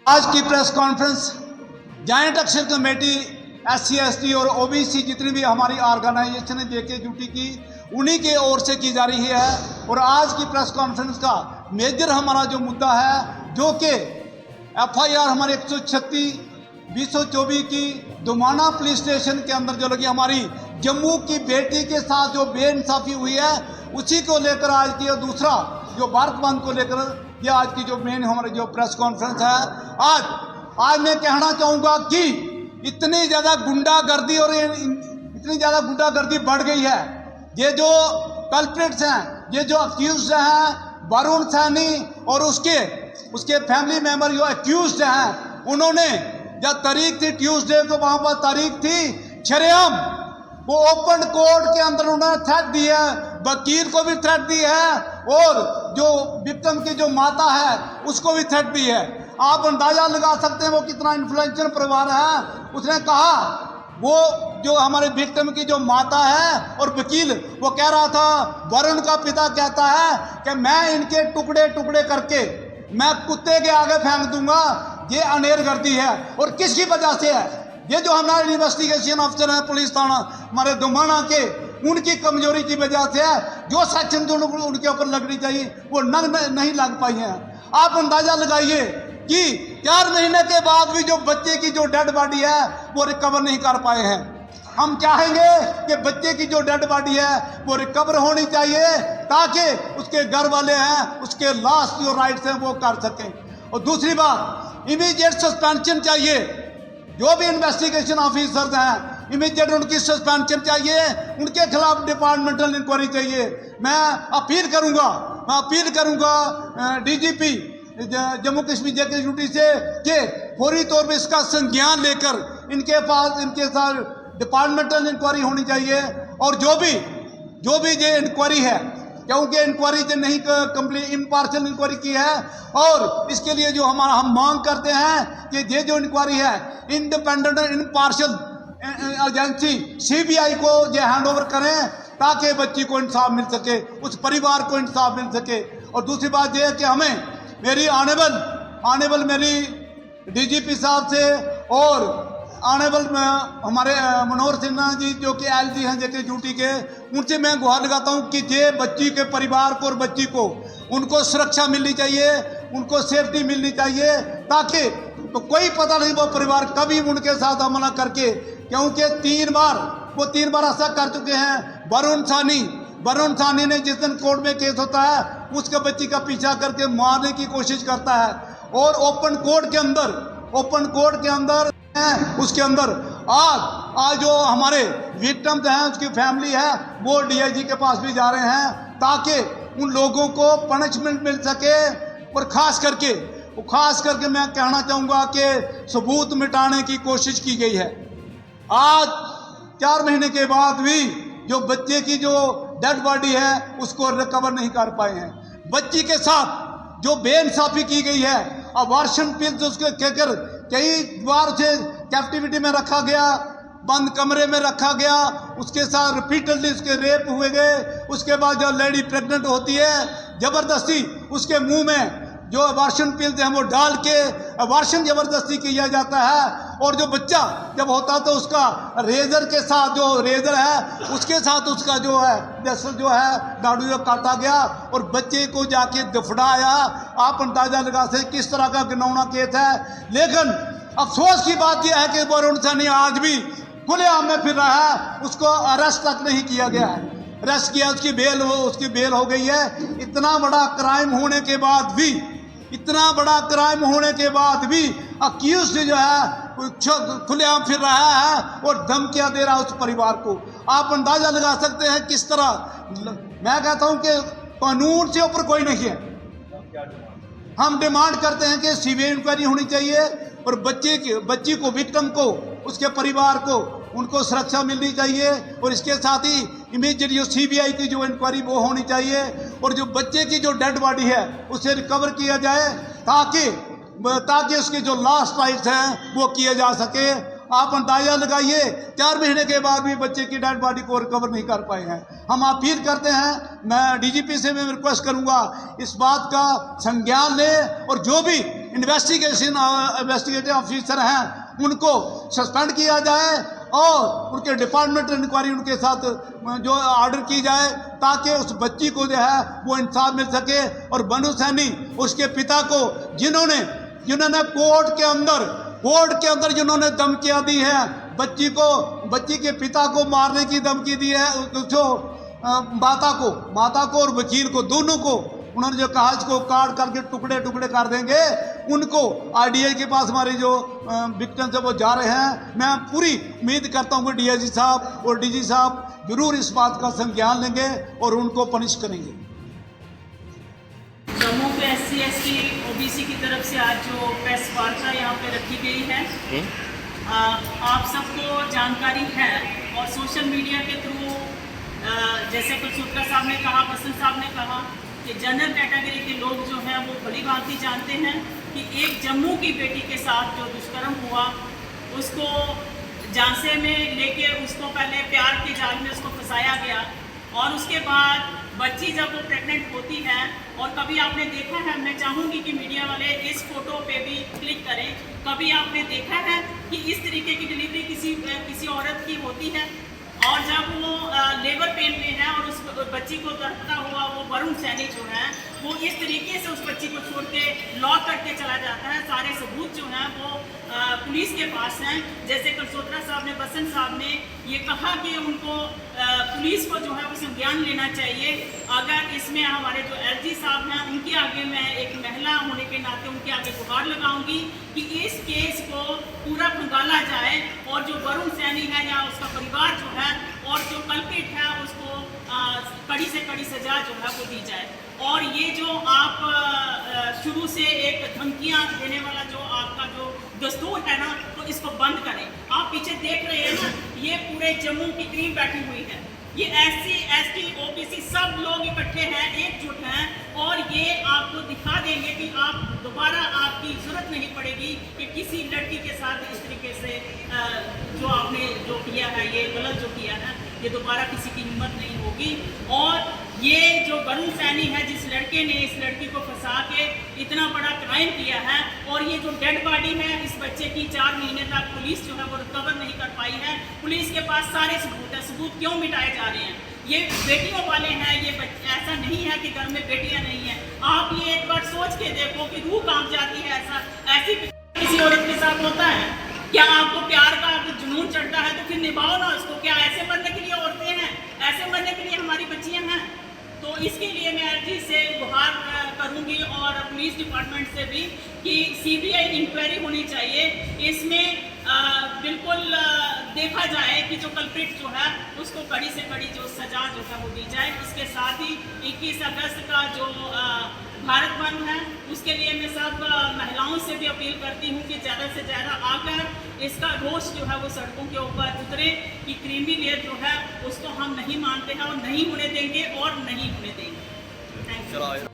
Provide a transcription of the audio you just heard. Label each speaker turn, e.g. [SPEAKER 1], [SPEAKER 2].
[SPEAKER 1] आज की press conference joint action committee SC ST और OBC जितनी भी हमारी ऑर्गेनाइजेशन है जेके ड्यूटी की उन्हीं के ओर से की जा रही है। और आज की प्रेस कॉन्फ्रेंस का मेजर हमारा जो मुद्दा है जो कि FIR हमारे 136/2024 की दुमाना पुलिस स्टेशन के अंदर जो लगी हमारी जम्मू की बेटी के साथ जो बेइंसाफी हुई है उसी को लेकर आज की, और दूसरा जो भारत बंद को लेकर ये आज की जो मेन हमारी जो प्रेस कॉन्फ्रेंस है। आज मैं कहना चाहूँगा कि इतनी ज़्यादा गुंडागर्दी और इतनी ज़्यादा गुंडागर्दी बढ़ गई है। ये जो कल्प्रिट्स हैं, ये जो अक्यूज हैं, वरुण सैनी और उसके फैमिली मेंबर जो अक्यूज हैं, उन्होंने जब तारीख थी ट्यूसडे को, वहाँ पर तारीख थी शरेआम वो ओपन कोर्ट के अंदर उन्होंने थ्रेट दी है, वकील को भी थ्रेट दी है और जो विक्टिम की जो माता है उसको भी थ्रेट दी है। आप अंदाजा लगा सकते हैं वो कितना इन्फ्लुएंशियल परिवार है। उसने कहा वो जो हमारे विक्टिम की जो माता है और वकील वो कह रहा था, वरुण का पिता कहता है कि मैं इनके टुकड़े टुकड़े करके मैं कुत्ते के आगे फेंक दूंगा। ये अनेरगर्दी है और किसकी वजह से है? ये जो हमारे इन्वेस्टिगेशन अफसर हैं पुलिस थाना हमारे दुमाना के, उनकी कमजोरी की वजह से है। जो सेक्शन जो उनके ऊपर लगनी चाहिए वो नहीं लग पाई हैं। आप अंदाजा लगाइए कि 4 महीने के बाद भी जो बच्चे की जो डेड बॉडी है वो रिकवर नहीं कर पाए हैं। हम चाहेंगे कि बच्चे की जो डेड बॉडी है वो रिकवर होनी चाहिए ताकि उसके घर वाले हैं उसके लास्ट जो राइट्स हैं वो कर सकें। और दूसरी बात, इमीडिएट सस्पेंशन चाहिए। जो भी इन्वेस्टिगेशन ऑफिसर्स हैं इमीडिएट उनकी सस्पेंशन चाहिए, उनके खिलाफ डिपार्टमेंटल इंक्वायरी चाहिए। मैं अपील करूंगा DGP जम्मू कश्मीर जेके ड्यूटी से कि फौरी तौर पे इसका संज्ञान लेकर इनके साथ डिपार्टमेंटल इंक्वायरी होनी चाहिए। और जो भी ये इंक्वायरी है, क्योंकि इंक्वायरी जो नहीं कंप्लीट इम्पार्शियल इंक्वायरी की है, और इसके लिए जो हम मांग करते हैं कि ये जो इंक्वायरी है इंडिपेंडेंट इम्पार्शियल एजेंसी CBI को ये हैंड ओवर करें ताकि बच्ची को इंसाफ मिल सके, उस परिवार को इंसाफ मिल सके। और दूसरी बात यह है कि हमें मेरी ऑनेबल मेरी DGP साहब से और ऑनेबल हमारे मनोहर सिन्हा जी जो कि LG हैं जेके ड्यूटी के, उनसे मैं गुहार लगाता हूं कि ये बच्ची के परिवार को और बच्ची को उनको सुरक्षा मिलनी चाहिए, उनको सेफ्टी मिलनी चाहिए, ताकि तो कोई पता नहीं वो परिवार कभी उनके साथ हमला करके, क्योंकि 3 बार ऐसा कर चुके हैं। वरुण सानी ने जिस दिन कोर्ट में केस होता है उसके बच्ची का पीछा करके मारने की कोशिश करता है, और ओपन कोर्ट के अंदर उसके अंदर आज जो हमारे विक्टिम्स हैं उसकी फैमिली है वो DIG के पास भी जा रहे हैं ताकि उन लोगों को पनिशमेंट मिल सके। और खास करके मैं कहना चाहूँगा कि सबूत मिटाने की कोशिश की गई है। आज 4 महीने के बाद भी जो बच्चे की जो डेड बॉडी है उसको रिकवर नहीं कर पाए हैं। बच्ची के साथ जो बेइंसाफी की गई है, अबॉर्शन पिल्स उसके कहकर कई बार उसे कैप्टिविटी में रखा गया, बंद कमरे में रखा गया, उसके साथ रिपीटेडली उसके रेप हुए गए। उसके बाद जब लेडी प्रेग्नेंट होती है जबरदस्ती उसके मुंह में जो अबॉर्शन पिल्स हैं वो डाल के अबॉर्शन जबरदस्ती किया जाता है। और जो बच्चा जब होता तो उसका रेजर के साथ जो रेजर है उसके साथ उसका जो है दाढ़ू जो काटा गया और बच्चे को जाके दफनाया। आप अंदाजा लगा सकते किस तरह का घिनौना केस है। लेकिन अफसोस की बात यह है कि वरुण सैनी आज भी खुलेआम में फिर रहा है, उसको अरेस्ट तक नहीं किया गया है। अरेस्ट किया, उसकी बेल हो गई है। इतना बड़ा क्राइम होने के बाद भी अक्यूज जो है खुलेआम फिर रहा है और धमकियां दे रहा है उस परिवार को। आप अंदाजा लगा सकते हैं किस तरह। मैं कहता हूं कि कानून से ऊपर कोई नहीं है। हम डिमांड करते हैं कि CBI इंक्वायरी होनी चाहिए और बच्ची को विक्टिम को उसके परिवार को उनको सुरक्षा मिलनी चाहिए। और इसके साथ ही इमीडिएट जो CBI की जो इंक्वायरी वो होनी चाहिए और जो बच्चे की जो डेड बॉडी है उसे रिकवर किया जाए ताकि उसके जो लास्ट राइट्स हैं वो किए जा सके। आप अंदाजा लगाइए 4 महीने के बाद भी बच्चे की डेड बॉडी को रिकवर नहीं कर पाए हैं। हम अपील करते हैं, मैं DGP से मैं रिक्वेस्ट करूंगा इस बात का संज्ञान ले और जो भी इन्वेस्टिगेटिव ऑफिसर हैं उनको सस्पेंड किया जाए और उनके डिपार्टमेंटल इंक्वायरी उनके साथ जो ऑर्डर की जाए ताकि उस बच्ची को जो है वो इंसाफ मिल सके। और बनु सैनी उसके पिता को जिन्होंने कोर्ट के अंदर जिन्होंने धमकियां दी है, बच्ची के पिता को मारने की धमकी दी है, जो माता को और वकील को, दोनों को उन्होंने जो कहा इसको काट करके टुकड़े टुकड़े कर देंगे, उनको आरडीआई के पास हमारे जो विक्टिम्स है वो जा रहे हैं। मैं पूरी उम्मीद करता हूँ कि डीआईजी साहब और डीजी साहब जरूर इस बात का संज्ञान लेंगे और उनको पनिश करेंगे।
[SPEAKER 2] जम्मू पे SC/ST OBC की तरफ से आज जो प्रेस वार्ता यहाँ पे रखी गई है, आप सबको जानकारी है और सोशल मीडिया के थ्रू जैसे कुलसूत्रा साहब ने कहा, बसंत साहब ने कहा कि जनरल कैटेगरी के लोग जो हैं वो भली भांति जानते हैं कि एक जम्मू की बेटी के साथ जो दुष्कर्म हुआ, उसको झांसे में लेके उसको पहले प्यार के जाल में उसको फंसाया गया और उसके बाद बच्ची जब वो प्रेग्नेंट होती है, और कभी आपने देखा है, मैं चाहूँगी कि मीडिया वाले इस फोटो पे भी क्लिक करें, कभी आपने देखा है कि इस तरीके की डिलीवरी किसी औरत की होती है? और जब वो लेबर पेन में है और उस बच्ची को तड़पता हुआ वो वरुण सैनी जो है वो इस तरीके से उस बच्ची को छोड़ के लॉक करके चला जाता है। सारे सबूत जो हैं वो पुलिस के पास हैं। जैसे कुलसूत्रा साहब ने, बसंत साहब ने ये कहा कि उनको पुलिस को जो है वो संज्ञान लेना चाहिए। अगर इसमें हमारे जो LG साहब हैं उनके आगे मैं एक महिला होने के नाते उनके आगे गुहार लगाऊंगी कि इस केस को पूरा खंगाला जाए और जो वरुण सैनी है या उसका परिवार जो है और जो कल्प्रिट है उसको कड़ी से कड़ी सजा जो है वो दी जाए। और ये जो आप शुरू से एक धमकियां देने वाला जो आपका जो दस्तूर है ना, तो इसको बंद करें। आप पीछे देख रहे हैं ना, ये पूरे जम्मू की टीम बैठी हुई है, ये SC/ST OBC सब लोग इकट्ठे हैं, एकजुट हैं और ये आपको दिखा देंगे कि आप दोबारा आपकी जरूरत नहीं पड़ेगी कि किसी लड़की के साथ इस तरीके से जो आपने जो किया है, ये गलत जो किया है, ये दोबारा किसी की हिम्मत नहीं होगी। और ये जो वरुण सैनी है, जिस लड़के ने इस लड़की को फंसा के इतना बड़ा क्राइम किया है, और ये जो डेड बॉडी है इस बच्चे की 4 महीने तक पुलिस जो है वो रिकवर नहीं कर पाई है। पुलिस के पास सारे सबूत है, सबूत क्यों मिटाए जा रहे हैं? ये बेटियों वाले हैं, ये ऐसा नहीं है कि घर में बेटियां नहीं हैं। आप ये एक बार सोच के देखो कि रूह कांप जाती है। ऐसी किसी औरत के साथ होता है क्या? आपको प्यार का जुनून चढ़ता है तो फिर निभाओ ना उसको। क्या ऐसे मरने के लिए औरतें हैं? ऐसे मरने के लिए हमारी बच्चियां हैं? तो इसके लिए मैं LG से गुहार करूंगी और पुलिस डिपार्टमेंट से भी कि CBI इंक्वायरी होनी चाहिए। इसमें बिल्कुल देखा जाए कि जो कल्प्रिट जो है उसको कड़ी से कड़ी जो सजा जो है वो दी जाए। इसके साथ ही 21 अगस्त का जो भारत बंद है उसके लिए मैं सब महिलाओं से भी अपील करती हूँ कि ज़्यादा से ज़्यादा आकर इसका रोष जो है वो सड़कों के ऊपर उतरे कि क्रीमी लेयर जो है उसको हम नहीं मानते हैं और नहीं होने देंगे और नहीं होने देंगे। Thank you.